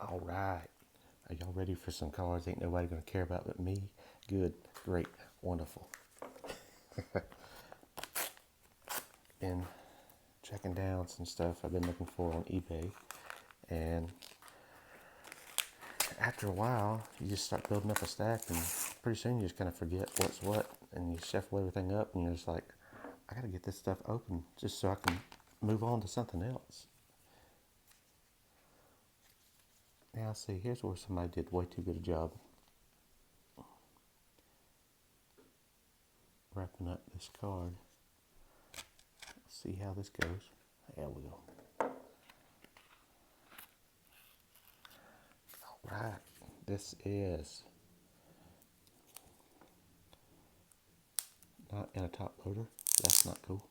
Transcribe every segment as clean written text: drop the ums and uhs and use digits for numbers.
All right. Are y'all ready for some cards ain't nobody going to care about but me? Good, great, wonderful. Been checking down some stuff I've been looking for on eBay. And after a while, you just start building up a stack, and pretty soon you just kind of forget what's what, and you shuffle everything up, and you're just like, I got to get this stuff open just so I can move on to something else. Now, see, here's where somebody did way too good a job wrapping up this card. Let's see how this goes. There we go. All right, this is not in a top loader. That's not cool.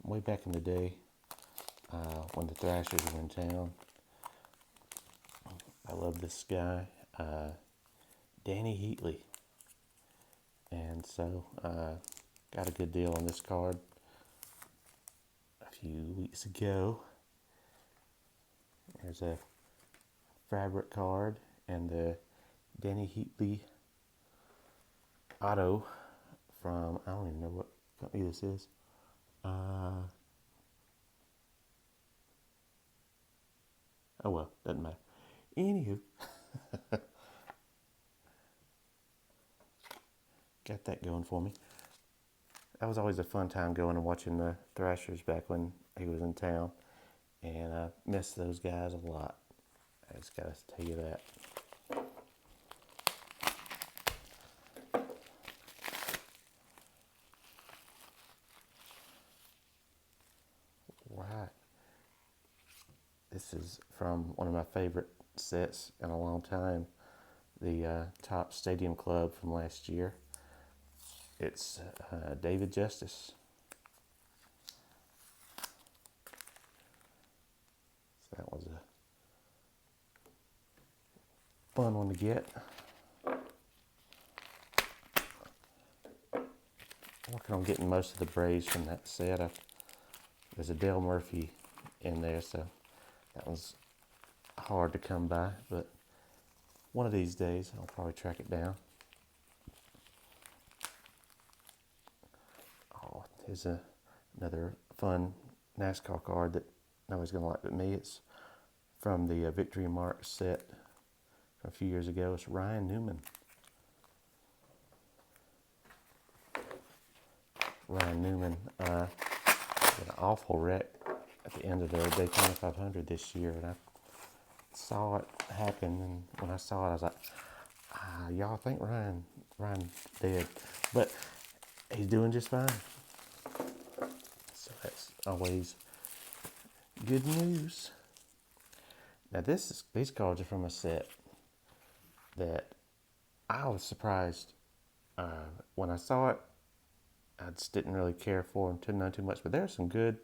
Way back in the day, when the Thrashers were in town, I love this guy, Danny Heatley. And so, got a good deal on this card a few weeks ago. There's a fabric card and the Danny Heatley auto from, I don't even know what company this is. Oh well, doesn't matter. Anywho, got that going for me. That was always a fun time going and watching the Thrashers back when he was in town. And I miss those guys a lot. I just gotta tell you that. Right. This is from one of my favorite sets in a long time. The Top Stadium Club from last year. It's David Justice. So that was a fun one to get. I'm working on getting most of the Braves from that set. There's a Dale Murphy in there, so that was hard to come by, but one of these days I'll probably track it down. Oh, here's another fun NASCAR card that nobody's going to like but me. It's from the Victory Mark set from a few years ago. It's Ryan Newman. Ryan Newman had an awful wreck at the end of the Daytona 500 this year, and I saw it happen, and when I saw it, I was like, y'all think Ryan dead, but he's doing just fine. So that's always good news. Now these cards are from a set that I was surprised when I saw it. I just didn't really care for them, didn't know too much, but there are some good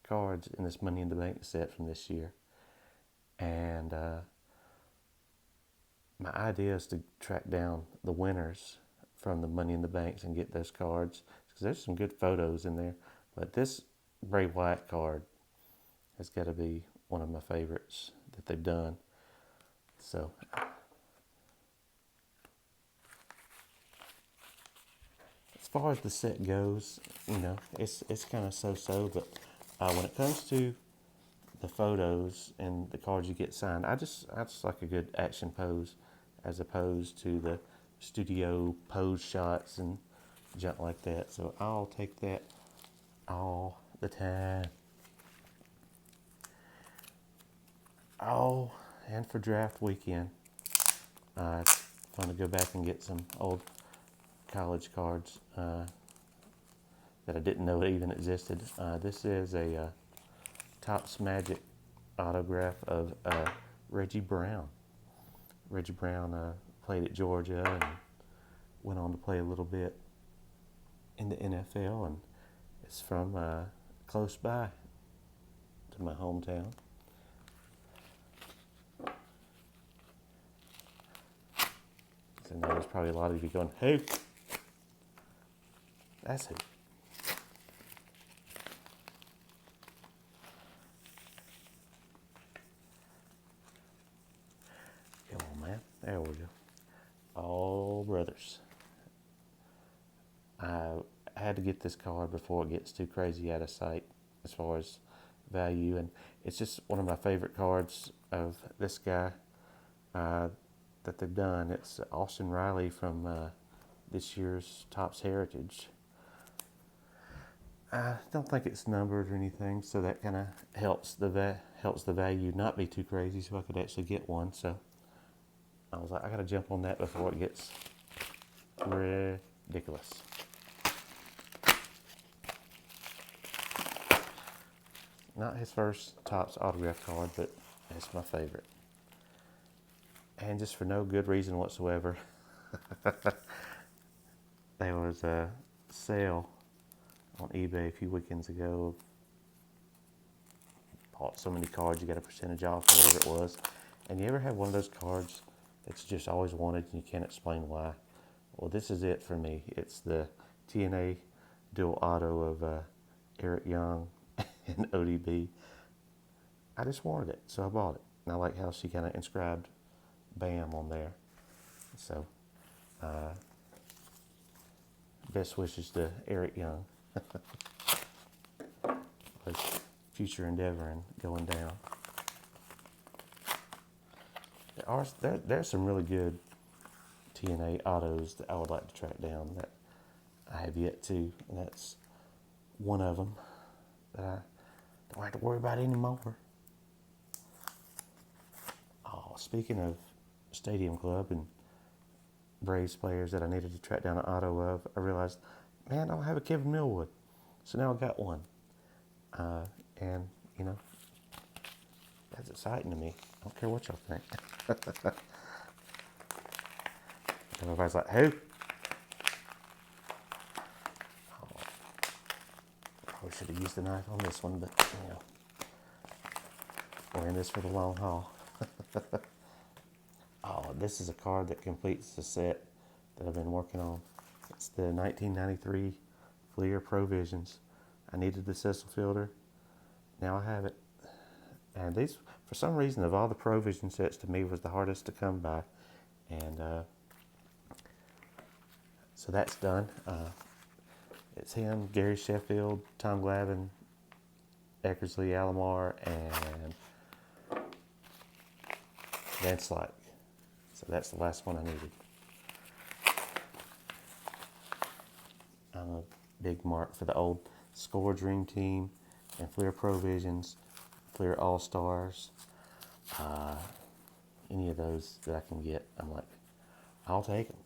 cards in this Money in the Bank set from this year. And my idea is to track down the winners from the Money in the Banks and get those cards, because there's some good photos in there. But this Bray Wyatt card has got to be one of my favorites that they've done. So as far as the set goes, it's kind of so-so, but when it comes to the photos and the cards you get signed, I just like a good action pose as opposed to the studio pose shots and junk like that. So I'll take that all the time. Oh, and for draft weekend, it's fun to go back and get some old college cards that I didn't know even existed. This is a Topps Magic autograph of Reggie Brown. Reggie Brown played at Georgia and went on to play a little bit in the NFL, and it's from close by to my hometown. So now there's probably a lot of you going, who? That's who. had to get this card before it gets too crazy out of sight as far as value. And it's just one of my favorite cards of this guy that they've done. It's Austin Riley from this year's Topps Heritage. I don't think it's numbered or anything, so that kind of helps the value not be too crazy, so I could actually get one. So I was like, I gotta jump on that before it gets ridiculous. Not his first Topps autograph card, but it's my favorite. And just for no good reason whatsoever, there was a sale on eBay a few weekends ago. Bought so many cards, you got a percentage off or whatever it was. And you ever have one of those cards that you just always wanted and you can't explain why? Well, this is it for me. It's the TNA dual auto of Eric Young and ODB. I just wanted it, so I bought it. And I like how she kind of inscribed BAM on there. So, best wishes to Eric Young. His future endeavor and going down. There's some really good TNA autos that I would like to track down that I have yet to, and that's one of them that I don't have to worry about anymore. Oh, speaking of Stadium Club and Braves players that I needed to track down an auto of, I realized, man, I don't have a Kevin Millwood. So now I got one. And, you know, that's exciting to me. I don't care what y'all think. Everybody's like, who? Oh, probably should have used the knife on this one, but, you know, we're in this for the long haul. Oh, this is a card that completes the set that I've been working on. It's the 1993 Fleer Provisions. I needed the Cecil Fielder. Now I have it. And these, for some reason, of all the Provision sets, to me was the hardest to come by. And so that's done. It's him, Gary Sheffield, Tom Glavine, Eckersley, Alomar, and Van Slyke. So that's the last one I needed. I'm a big mark for the old Score Dream Team and Fleer Provisions, Fleer All-Stars. Any of those that I can get, I'm like, I'll take them.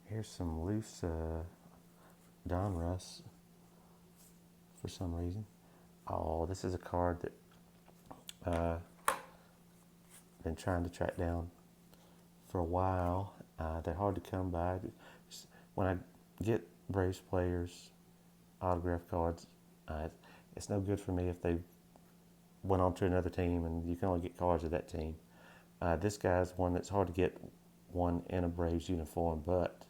Here's some loose Donruss for some reason. Oh, this is a card that I've been trying to track down for a while. They're hard to come by. When I get Braves players autograph cards, it's no good for me if they went on to another team and you can only get cards of that team. This guy's one that's hard to get one in a Braves uniform, but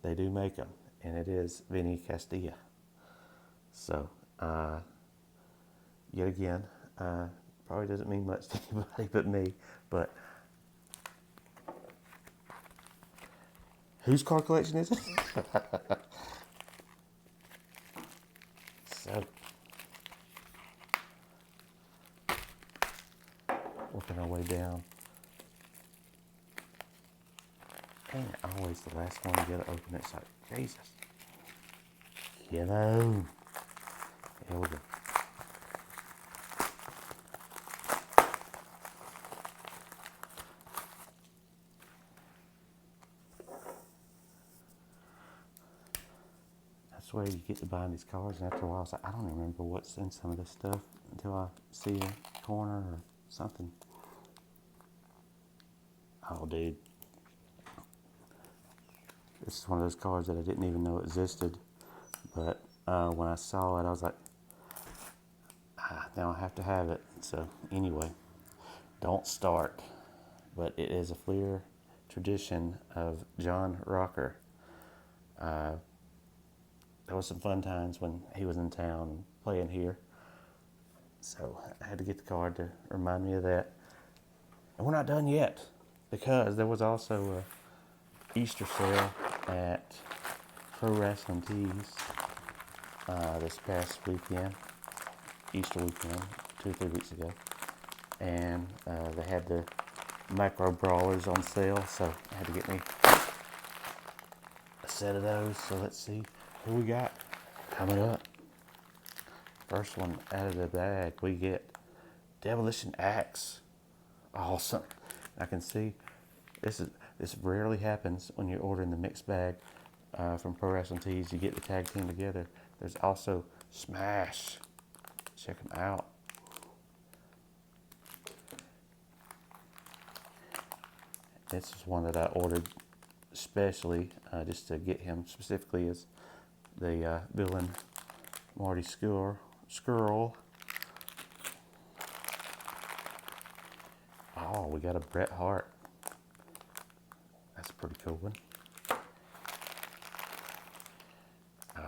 they do make them, and it is Vinny Castilla. So, yet again, probably doesn't mean much to anybody but me, but whose card collection is it? So, working our way down. And always the last one you gotta open it. It's like, Jesus. You know. Here we go. That's where you get to buying these cards, and after a while, it's like, I don't even remember what's in some of this stuff until I see a corner or something. Oh, dude. This is one of those cards that I didn't even know existed, but when I saw it, I was like, now I have to have it. So anyway, don't start, but it is a Fleer tradition of John Rocker. There was some fun times when he was in town playing here, so I had to get the card to remind me of that. And we're not done yet, because there was also a Easter sale at Pro Wrestling Tees this past weekend, Easter weekend, 2 or 3 weeks ago, and they had the micro brawlers on sale, so I had to get me a set of those. So let's see who we got coming up. First one out of the bag, we get Demolition Axe. Awesome. I can see this rarely happens when you're ordering the mixed bag from Pro Wrestling Tees. You get the tag team together. There's also Smash. Check them out. This is one that I ordered especially just to get him specifically as the villain Marty Skrull. Oh, we got a Bret Hart. That's a pretty cool one.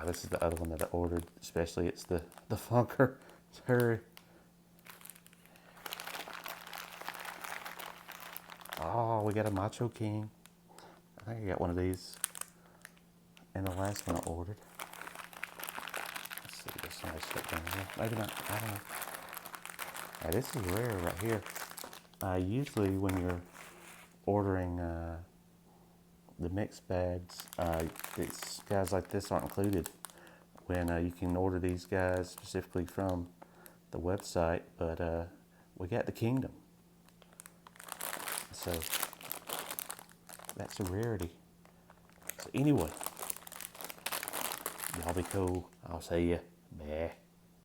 This is the other one that I ordered especially. It's the Funker. Hurry. Oh, we got a Macho King. I think I got one of these in the last one I ordered. Let's see, there's somebody stuck down here. Maybe not, I don't know. Now, this is rare right here. Usually when you're ordering the mixed bags, guys like this aren't included when you can order these guys specifically from the website, but we got the Kingdom. So that's a rarity. So anyway, y'all be cool. I'll see ya. Bye.